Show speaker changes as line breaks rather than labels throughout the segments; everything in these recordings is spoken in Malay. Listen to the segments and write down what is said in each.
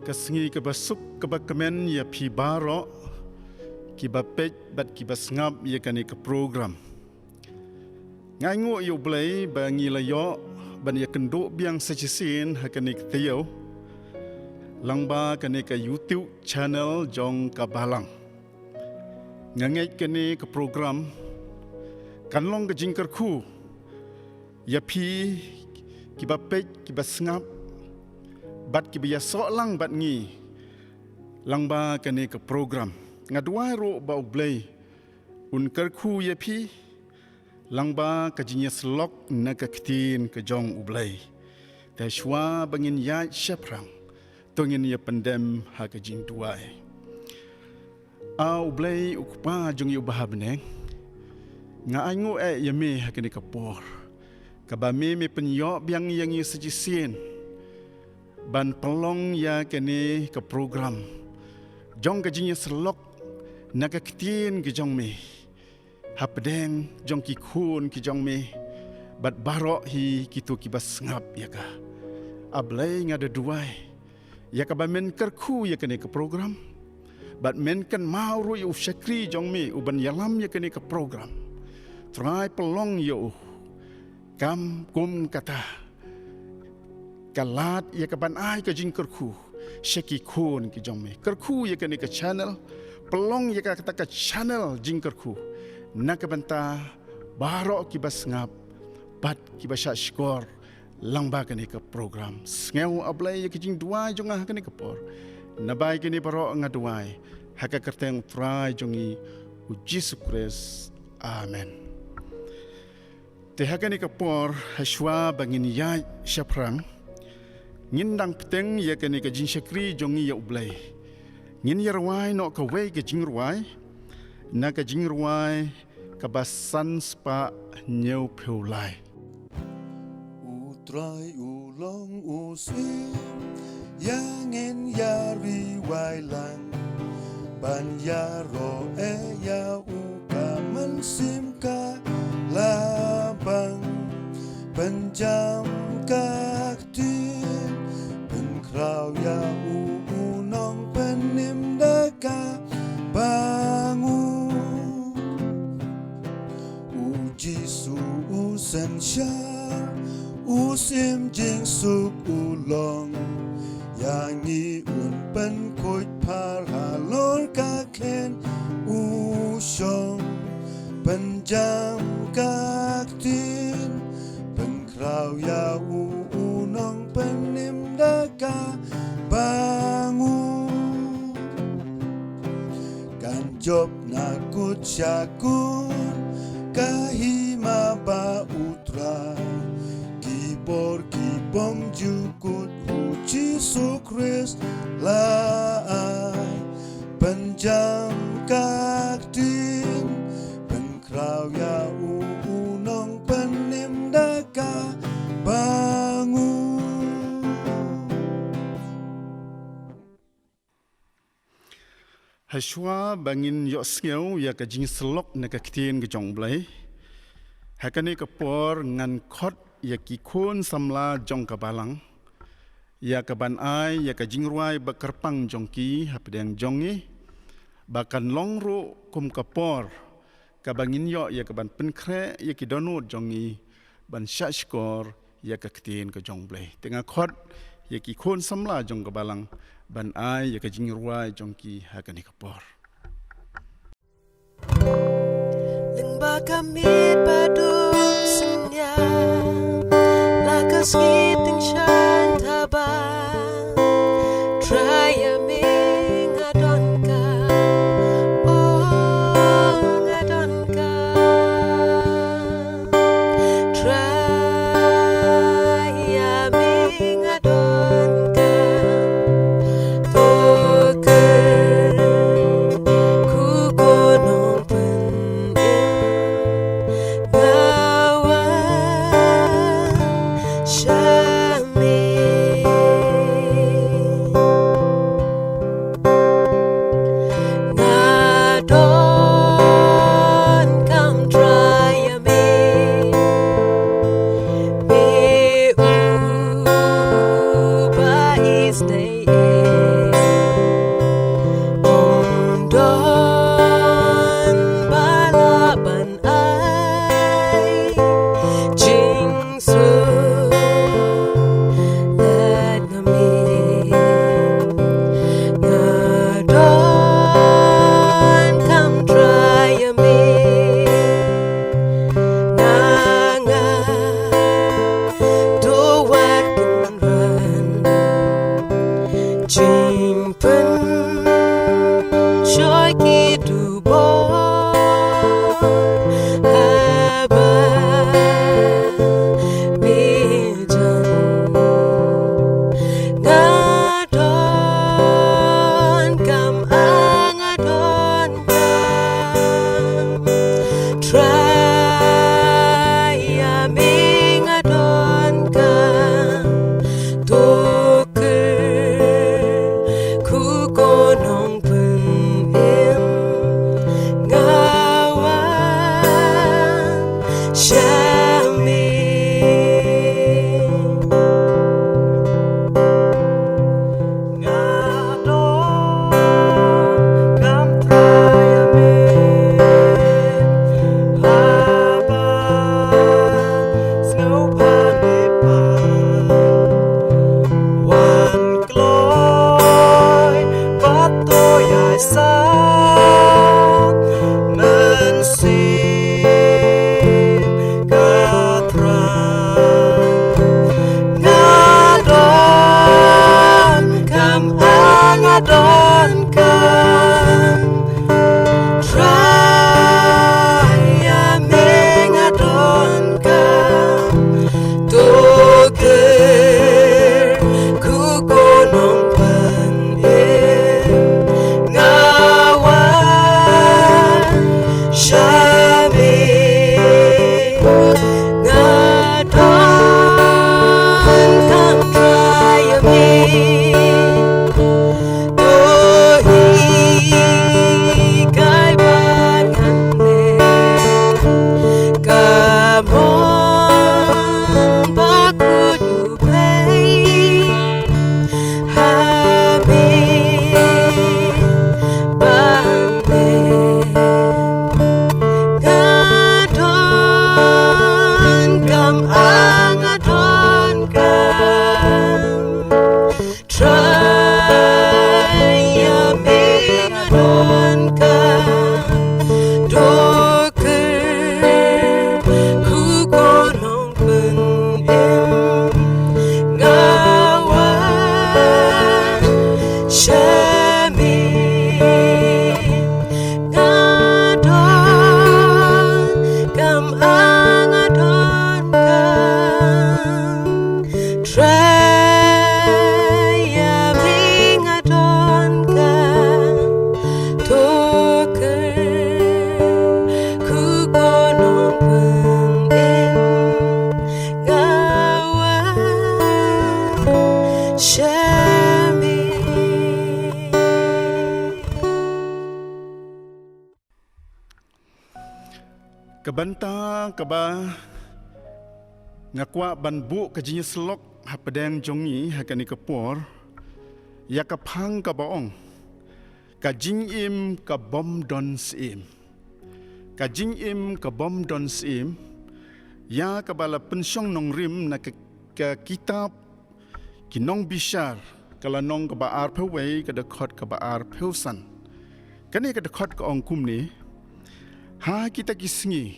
Kesengi kebasuk kebakemen ya pi baro kibapet bat kibasngap ya kani ke program. Ngaingu yu blai bangi layo ban ya kenduk biang sejisin hakani ke tiyo. Langba kani ke YouTube channel jong kabalang. Ngangai kani ke program kanlong ke jingkerku ya pi kibapet kibasngap bat kibaya solang bat ngi langba kani ke program ngadwai ro bau blai un kerku ye pi langba kajinya selok na ka ktin ke jong ublai ta shwa bangin ya shaprang tongin ye pendem ha ka jing duai au blai ukpa jong yu bahabne nga aingu ye me ha kani ka por ka ba me penyo biang yang yu sejisin ban pelong ya kene ke program jong gajinya selok naga ketin ke jong me hapdeng jong ki khun ki jong me bat barok hi kitu kibas ngap ya ka ablai ngada duai ya ka ba men kerku ya kene ke program bat men kan mau ru yu syakri jong me uban yalam ya kene ke program try pelong yo kam kum kata kalat ya kaban ai ka jing kerku syaki khun ki jong me kerku ya kani ka channel pelong ya ka kata ka channel jing kerku na ka banta barok ki basngap bat ki basha skor langba kani ka program ngeu ablai ya ki jing dua jong ah kani ka por na bai kani barok ngaduai haka kerteng try jongi u Jesus Christ amen te hakani ka por haswa bangin ya syaprang ngindang peteng ya kani ka jing syakri jongi ya ublai ngin ya rawai no ka wei ka jing rawai na ka jing rawai ka basan spa nyeu peulai
utrai ulong uswi yang en ya riwai lang ban ya ro ya uka mensim ka labang penjam kakti Rau ya unong penim daka bangu uji su usen sya usim jing suk ulong yang i un pen koit par halor ka ken usyong penjam kaktin penkrau ya unong penim daka bangun kan job na kut syakun kahima ba utra kibor kibong jukut uci sukris lai penjam kaktin penkrau ya unong penim daka bangun.
Haswa bangin yok skeu ya ka jing selok na ka ktin ke jong blai hakani ka por ngan khot ya ki khun samla jong ka balang ya ka ban ai ya ka jing ruai ba kerpang jong ki hapdeng jongi bakan longru kum ka por ka bangin yok ya ka ban penkre ya ki donut jongi ban syashkor ya ka ktin ke jong blai tengah khot ya ki khun samla jong ka balang ban ai ya ka jing ruai jong ki hakani ka por
Lengba kami padu senya lakas ngiting syan tabang Traya ming adonka Oh ngadonka Traya ming adonka Toker kugonong pen joy kehidupan haba bijan ngadon kam angadon kam try aming adon kam ku gonong penim ngawan syami ngadon kam trayame haba snow panepan wan gloi batoy ai sa mensin katran ngadon kam angadon kam try aming adon kam Tuker ku gonong penim ngawan syami ngadon kam trayami dohi kai banane kamon baku dubai habi bande ngadon kam angadon kam try aming adon kam doker ku gonong penim ngawan syami ngadon kam angadon kam try aming adon kam tuker ku gonong penim ngawan syami.
Kebanta keba ngakwa banbu kajinya selok hapadang jongi hakani kepor ya kapang kabaong kajing im kabom don sim kajing im kabom don sim ya kabala pensyong nong rim na ke kitab kinong bishar kala nong kabaar peway kadakot kabaar pewsan kani kadakot ka ongkum ni ha kita kisngi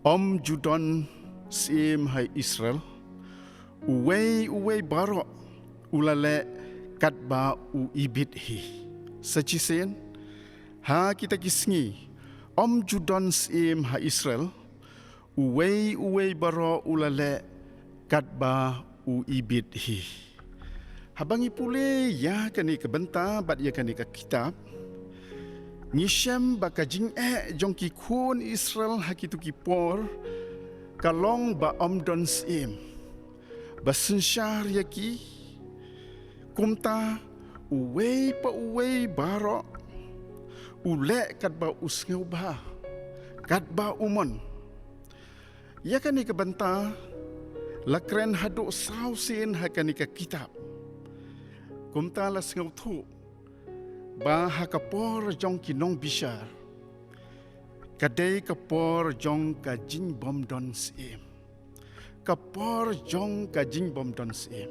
om judon sim hai Israel uwei baro ulale katba u ibit hi sachisen ha kita kisngi om judon sim hai Israel uwei baro ulale katba u ibit hi habangi pule ya kani kebenta bat ya kani ka kitab Ngishem baka jing jongki kun Israel hakitu kipor kalong ba omdon sim basensyar yaki kumta uwei baro ule katba usngeu ba katba umon ya kani kebenta lakren hadu sausin hakani ka kitab kumta lasngeu tu ba hakapor jong kinong bishar kadai kapor jong kajing bom don sim kapor jong kajing bom don sim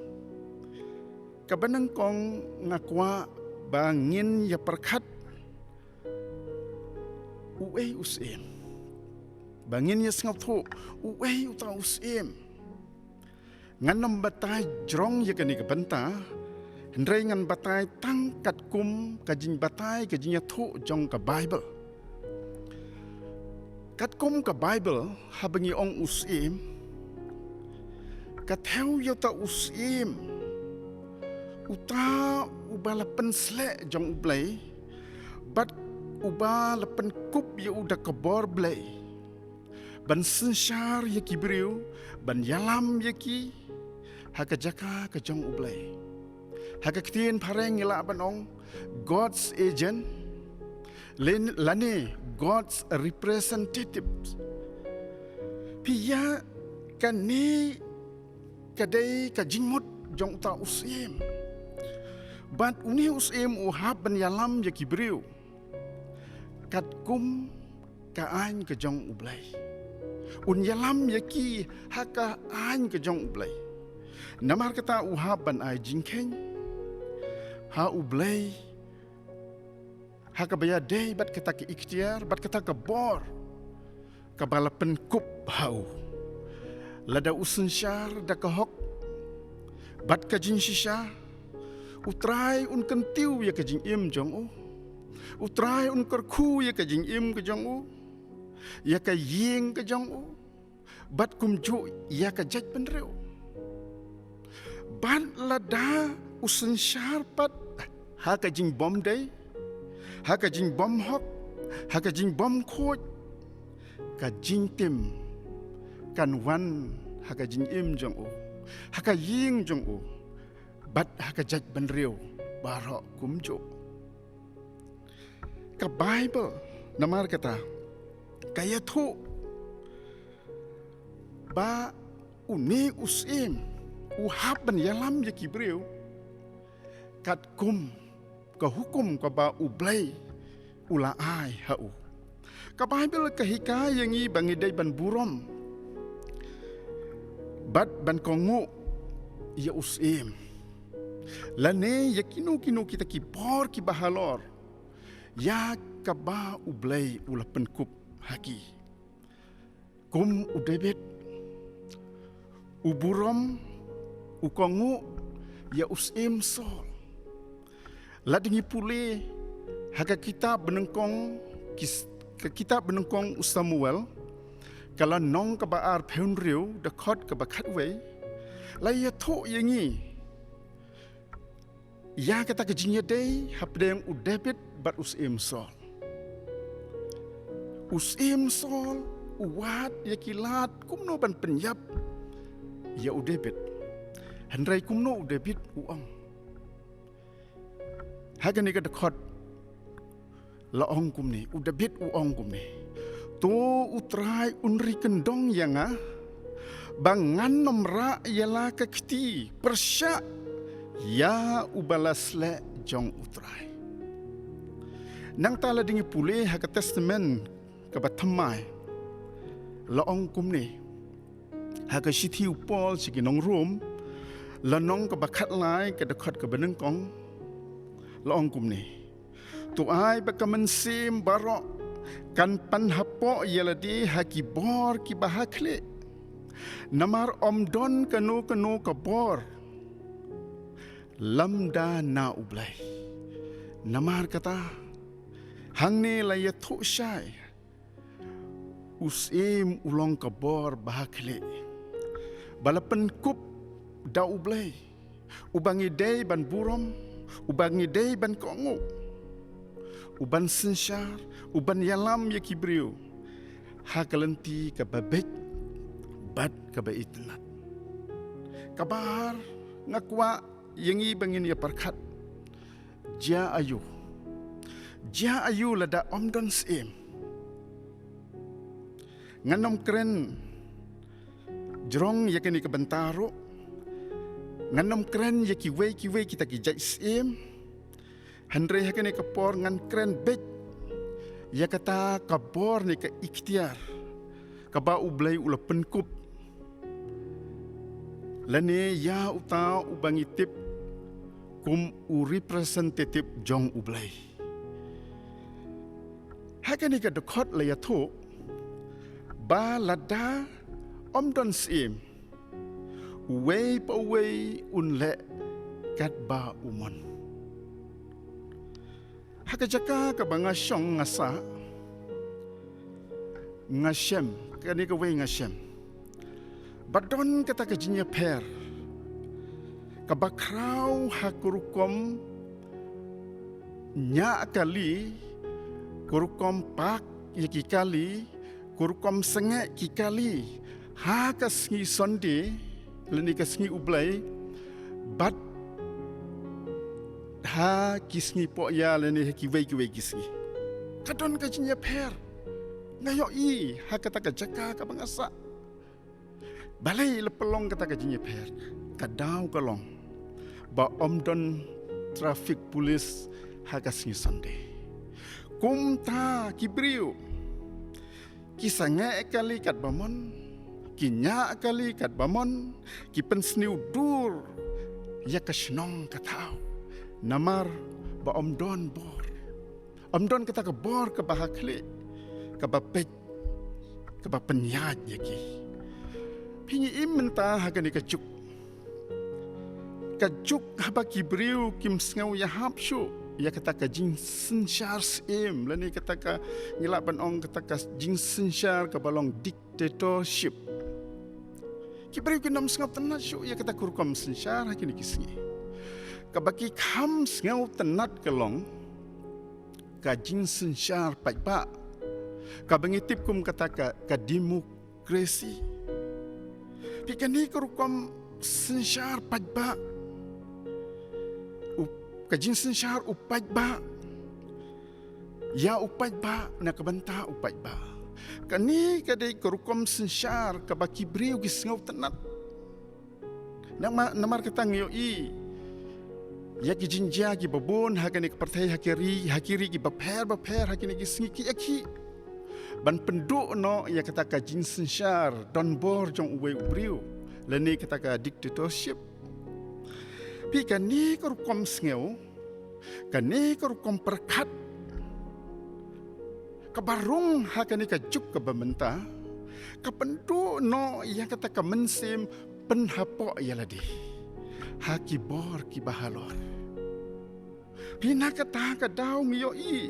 kabanang kong ngakwa bangin ya perkat uwei usim bangin ya sengap tu uwei uta usim nganam batai jrong ya kani kebenta Hendrai ngan batai tang kat kum kajing batai kajing yathu jong ka Bible. Kat kum ka Bible habangi ong usim. Kat heu yata usim. Uta ubala penslek jong ublay. Bat ubala penkup ya udah kebor blay. Ban sensyar ya kibriu, ban yalam ya ki. Haka jaka ke jong ublay. Haka ketien pareng ila banong God's agent lane God's representative. Pia kani kadai kajingmut jong ta usim. Bat uni usim uhab ban yalam ya kibriu. Kat kum kaain ke jong ublay. Un yalam ya ki haka ain ke jong ublay. Namar kata uhab ban ai jingkeng. Ha ublay ha ka baya day bat kita ke ikhtiar bat kita ke bor ka bala penkup hau lada usun syar da ka hok bat ka jin shisha utrai un kentiu ya ka jing im jong u utrai un kerku ya ka jing im ka jong u ya ka ying ka jong u bat kumju ya ka jaj penreu bat lada usun syar pat ha ka jing bom day ha ka jing bom hok ha ka jing bom khoj ka jing tim kan wan ha ka jing im jong u ha ka ying jong u bat ha ka jaj ban riu barok kumjo ka Bible namar kata kaya thu ba uni usim uhab ban yalam ya kibriu kat kum ka hukum ka ba ublay ula ai hau ka Bible ka hikay yang i bangiday ban burom bat ban kongu ya usim lane ya kinu kita ki por ki bahalor ya ka ba ublay ula penkup haki kum udebet uburom ukongu ya usim sol ladingi pule haka kitab benengkong kitab benengkong Samuel kala nong ka baar pheunriu da khot ka bakhat we la ya tho yangi ya kata ke jinya day hapdem u David bat usim sol uwat ya kilat kumno ban penyap ya u David handrai kumno u David uang hagan ni ka dekhot la ong kum ni udah bit ong kum ni to utrai unri kendong yanga bangan nomra yala ka kti persya ya ubalas le jong utrai nang tala dingi pule ha ka testament ka bathamai la ong kum ni ha ka shithi upol sigi nong rum la nong ka bakhat lai ka dekhot ka beneng kong laong kum ni tu ai bakaman sim barok kan panhapo yaladi haki bor ki bahakle namar omdon kanu ka bor lamda na ublay namar kata hangne la yathu syai usim ulong ka bor bahakle balapen kup da ublay ubangi day ban burom ubangi day ban kongu uban sensyar uban yalam ya kibriu ha kalenti ka babet bat ka baitlat kabar ngakwa yangi bangin ya parkhat ja ayu lada omdon sim nganom kren jrong yakani ka bantaro nganom kren ya kiwe kita ki jai sim handre hakane ka por ngan kren bet ya kata kabor ni ka ikhtiar ka ba ublay ula penkup lane ya uta ubangi tip kum u representative jong ublay hakane ka dekot la ya tho ba lada omdon sim way pa way unle kat ba umon. Hakajaka ka ba nga siyong ngasa, ngasem, kani ka way ngasem. Badon kata ka jinya per, kabakraw hakurukom, nya kali, kurukom pak yaki kali, kurukom sengek kikali, ha kasngi sonde, leni kasngi ublay, bat ha kisngi po ya leni kiway kisngi. Kadon ka jinya per, ngayo i ha kata ka jaka ka bangasa. Balai lepelong kata ka jinya per, kadau kalong, ba omdon traffic police ha kasngi sonde. Kumta kibriu, kisangek kali kat bamon, kinya kali kat bamon, kipensniu dur, ya kasnong katau, namar ba omdon bor, omdon kata ke bor ke bahakli, ke bapet, ke bapenyad yaki, pingi imenta hakani kajuk, kajuk haba kibriu kim sengau ya hapsyu. Ya kata ka jing sensyar sim lani kata ka ngilapan ong kata ka jing sensyar ka balong dictatorship kibari kinam sengau tenat syu ya kata kurkom sensyar hakini kisngi ka baki kham sengau tenat kelong ka jing sensyar paipa ka bangitip kum kata ka demokrasi pikani kurkom sensyar paipa kajin sensyar upat ba, ya upat ba na kabanta upat ba. Kani kadai kerukom sensyar kabaki briu gisngau tenat. Namar kata ngayo i, ya kijinja ki babon hakani kepertai hakiri ki baper hakini gisngi ki aki. Ban penduk no ya kata kajin sensyar don bor jong uwe ubriu, lani kata ka dictatorship. Pi kani kerukom sengau, kani kerukom perkat, kebarung hakani kajuk kebamenta, kependu no yang kata kemensim penhapok yaladi, haki bor ki bahalor. Pina kata kadaung yoi,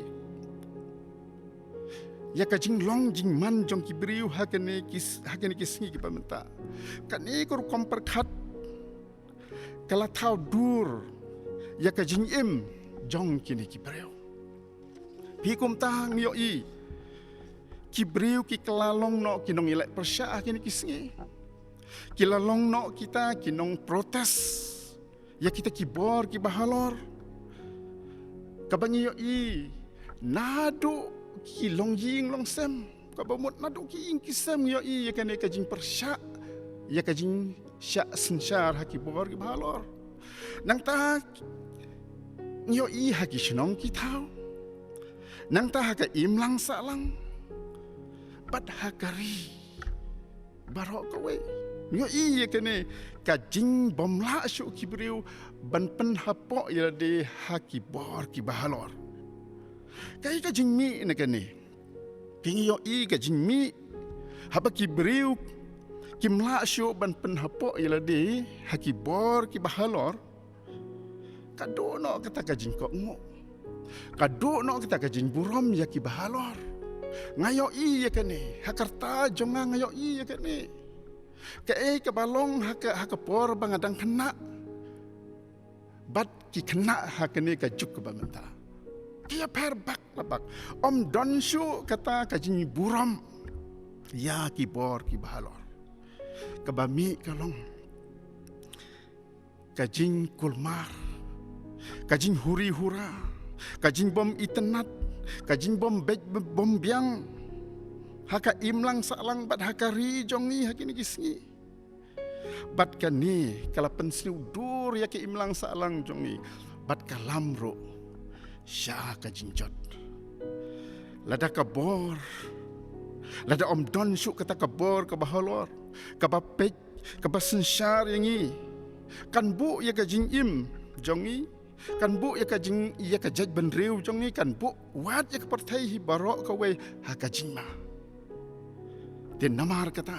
ya kajing long jing man jong kibriu hakani kisngi kebamenta, kani kerukom perkat. Kalau tahu dur, ya kajing im jong kini kibreu. Hikum tang yoi, kibreu ki kelalong no kinong ilek persya kini kisngi. Kilalong no kita kinong protes, ya kita kibor kibahalor. Kabangi yoi, nado kilong ying long sem, kabamut nado ki ing kisem yoi ya kani kajing persya, ya kajing syak sensyar haki bor ki bahalor nang ta nyo i haki shnong ki tau nang ta haka imlang salang pat hakari barok kowe nyo i kene kajing bomla syu kibriu ban pen hapok ya de haki bor ki bahalor kai kajing mi ne kene king yo i kajing mi haba kibriu kimla syu ban penhapok yaladi haki bor ki bahalor kado no kata kajing kok ngo kado no kata kajing burom ya ki bahalor ngayo i ya kene hakarta jonga ngayo i ya kene ke balong haka por bangadang kena bat ki kena hakene kajuk ke bamenta kia perbak labak om don syu kata kajing burom ya ki bor ki bahalor kabami kalong kajing kulmar kajing huri-hura kajing bom itenat kajing bom biang haka imlang salang bat hakari jongi hakini kisngi bat kani kala pensni udur ya ke imlang salang jongi bat kalamro sya kajing jot lada kabor lada om don syuk kata kabor ke bahalor kabapet kabasensyar yangi kan bu ya kajing im jongi kan bu ya kajing ya kajaj benriu jongi kan bu wat ya kepertai hi barok kawe ha kajing ma den namar kata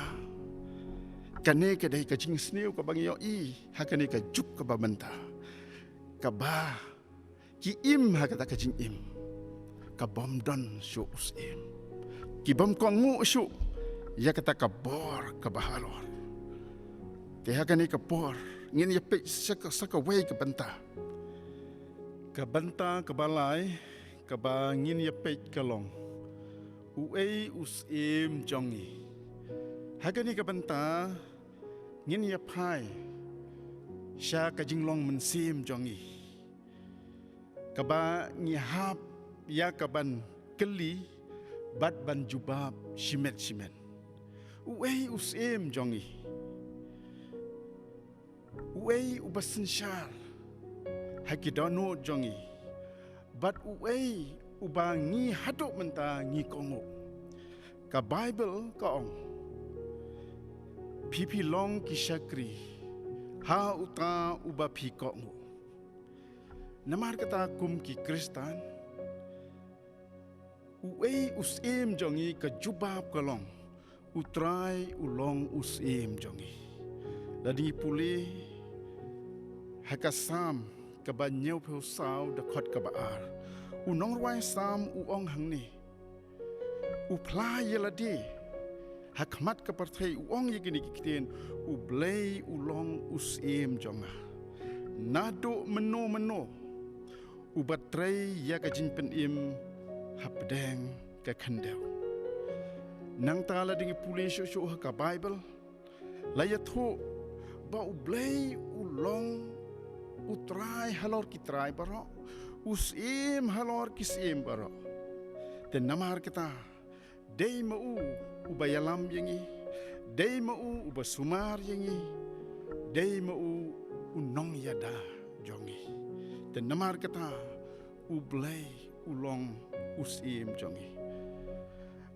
kane kedai kajing sniu ka bangi yo i ha kane ka juk ka bamenta ba ki im ha kata ka jing im ka bom don syu us im ki bom kong mu syu ya kata ka bor ka bahalor te ha kani ka por ngin ya pe saka wei ka banta ka balai ka ba ngin ya pe ka long u ei us im jongi ha kani ka banta ngin ya pai sha ka jing long men sim jongi kaba ngi hap ya kaban keli bat ban jubab shimet uei usim jongi uei ubasin shar hakidono jongi bat uei ubangi hadok menta ngi kongo ka bible ka ong pipi long ki shakri ha uta uba pi kongo namar kata kum ki Kristan uei usim jongi ka jubab kalong utrai ulong usim jongi ladi puli hakasam ka ba nyeu pheu saw da khot ka ba ar unong rwai sam uong hangni upla yeladi hakmat ka parthai uong yegini kiten ublei ulong usim jonga nado meno ubatrai ya ka jinpen im hapdeng ka khandeu nang tala dingi pulis syu ka bible laya thu ba ublei ulong utrai halor kitrai baro usim halor kisim baro ten namar kita dei mau ubayalam yangi dei mau ubasumar yangi dei mau unong yada jongi ten namar kata ublay ulong usim jongi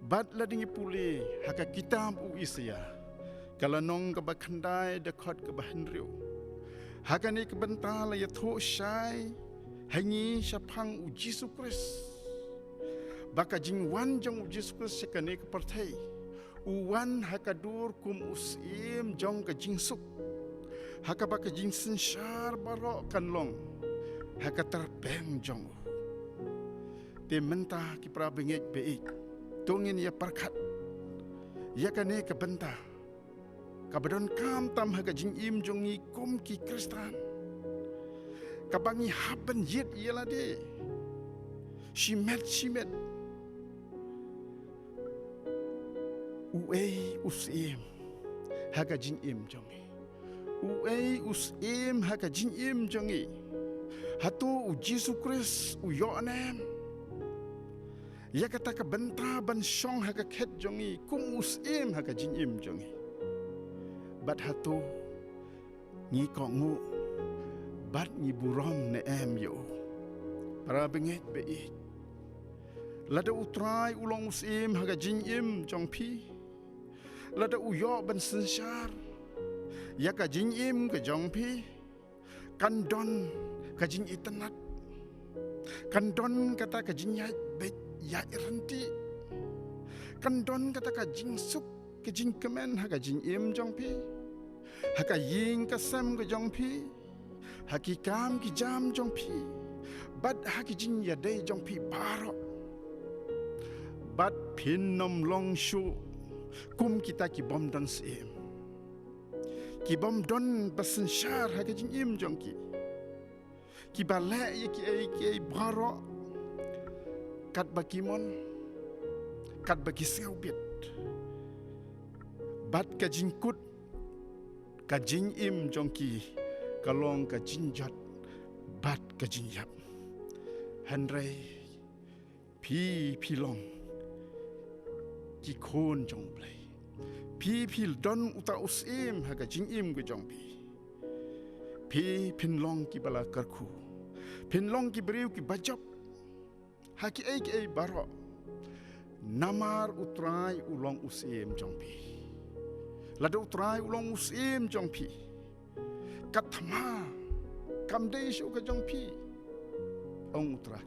bat ladingi puli haka kitab u isya kalanong ka bakhandai dakhat ka bahenriu haka ni kabantala ya tho shai hangi shapang u Jesu Christ baka jingwan jong u Jesu Christ sekane ka parthai uwan haka dur kum usim jong ka jingsuk haka baka jingsin shar barok kanlong haka terpeng jong te mentah ki prabengek beik tungin ya parkat ya kane ka benta ka badon kam tam haka jing im jongi kum ki Kristan ka bangi haben yet yela de shimet uei usim haka jing im jongi uei usim haka jing im jongi hatu u Jesu Christ u yonem ya kata ka benta ban shong haka khet jongi kum usim haka jing im jongi bat hatu ngi kongu bat ngi burom ne em yo para benget be lada utrai ulong usim haka jing im jong pi lada u yo ban sensyar ya ka jing im ka jong pi kandon kajing itenat kandon kata kajing ya iranti kandon kata kajing suk kajing kemen ha kajing im jong pi ha kaying kasam ke jong pi hakikam ki jam jong pi bad ha kijing ya dei jong pi baro bad pin nom long shu kum kita ki bom don sim ki bom don basen shar ha kajing im jong ki balai ye ki baro kat bakimon kat baki seubit bat ka jingkut ka jing im jongki kalong ka jinjat bat ka jinyap hanrei pi long ki kon jong play pi don uta usim ha ka jing im ke jong pi pin long ki bala karku pin long ki beriu ki bajop haki ei baro namar utrai ulong usim jongpi lada utrai ulong usim jongpi katma kamdei shu ka jongpi ong utrai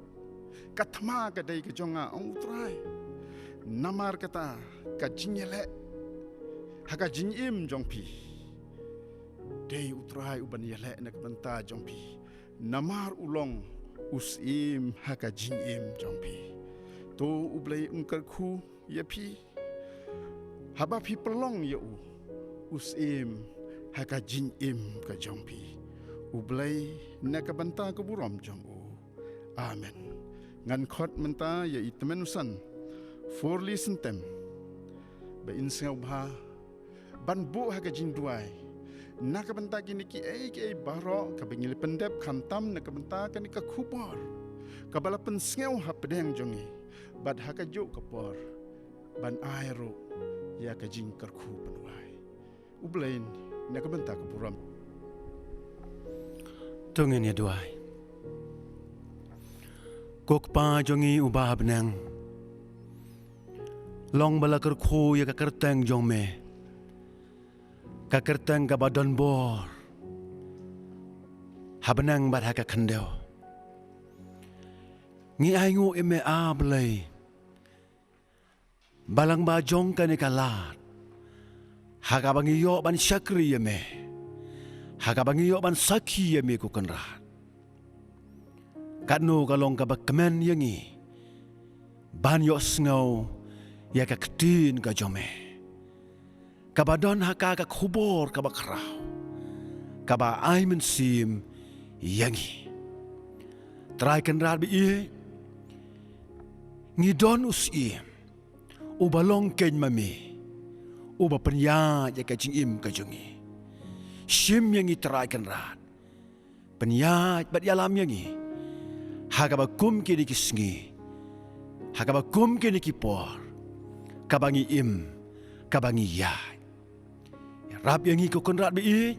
katma ka dei ka jonga ong utrai namar kata ka jinyele haka jinyim jongpi dei utrai uban yele na banta jongpi namar ulong usim haka jingim jongpi to ublay ungkar khu yapi haba pi pelong ya usim haka jingim ka jongpi ublay nakabanta ka buram jong amen ngan khot menta ya itmenusan forli sentem ba insengau bha ban bu haka jingduai nakabenta kini ki ai baro ka bengil pendep khantam nakabenta kani ka khupor kabala pensngeu hapdeng jongi bad haka jo kapor ban airo ya ka jing karkhu panwai ublain nakabenta ka buram
tungin ya duai kok pa jongi ubah benang long bala karkhu ya ka kerteng jong me kakerteng ka badon bor habenang bat haka kandeu ngi aingu ime ablay balang bajong ka ni kalat haka bangi yo ban syakri yeme haka bangi yo ban saki yeme ku kenrat kanu kalong ka bakmen yangi ban yo sngau ya ka ketin ka jome kabadon haka ka khubor ka bakrau kaba ai mensim yangi trai kan rat bi ngidon usim ubalong ken mami uba penya ya ka jingim ka jungi shim yangi trai kan rat penya bat yalam yangi haka ba kum ki kisngi haka ba kum ki por kabangi im kabangi ya rap yang ikut konrat bi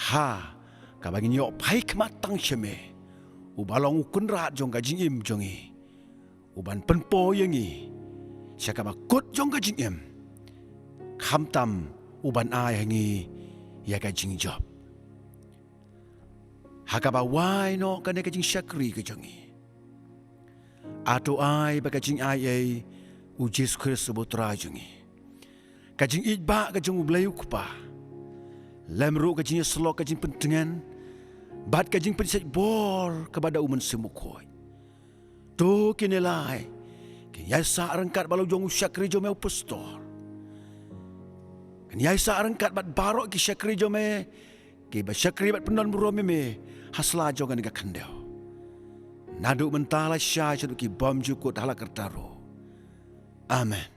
ha kabagi nyok pai kematang sheme ubalong konrat jong gajing im jongi uban penpo yangi syakaba kot jong gajing im khamtam uban ai hangi ya gajing job hakaba wai no kane gajing syakri ke jongi ato ai bagajing ai ujis Kristus jongi kajing idba kajing ublayu kupa lemru kajing selok kajing pentingan bat kajing pensat bor kepada uman semukoi to kinelai kin yasa rengkat balau jong syakri jome upestor kin yasa rengkat bat barok ki syakri jome ki ba syakri bat pendon burome me hasla jongan ka kandau nadu mentala syai ki bom jukut halak kertaro amen.